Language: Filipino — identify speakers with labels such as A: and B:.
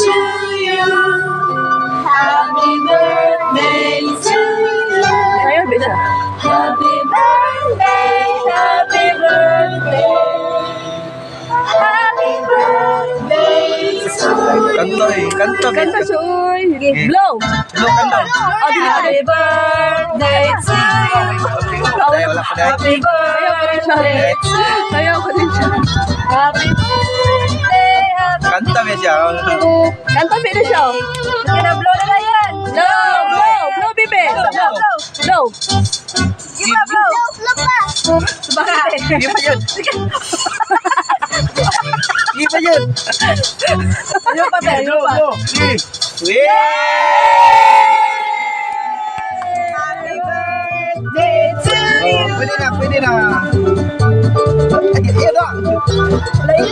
A: to you. Happy birthday to you.
B: Ayaw, bisa.
A: Happy birthday, happy birthday. Happy birthday to
C: Kanta
A: you.
C: eh. Kanta.
B: Kanta siya, uy. Blow.
C: Hello, kanta.
B: Oh, di na.
A: Happy birthday to you.
C: Dahil wala pa dahil.
A: Happy birthday to you.
B: Ayaw ko din siya.
A: Happy birthday, happy
C: Kanta ba siya?
B: Kanta, pwede siya.
A: Kina-blow na yan.
B: Blow, blow, blow, bibi. Blow, blow.
A: Give a blow.
B: Bakit?
C: Hindi pa yun. Hindi pa yun.
B: Ayaw pa, be, ayaw pa.
A: Happy birthday to you.
C: Pwede na, pwede na. Ayan na.
A: Lain,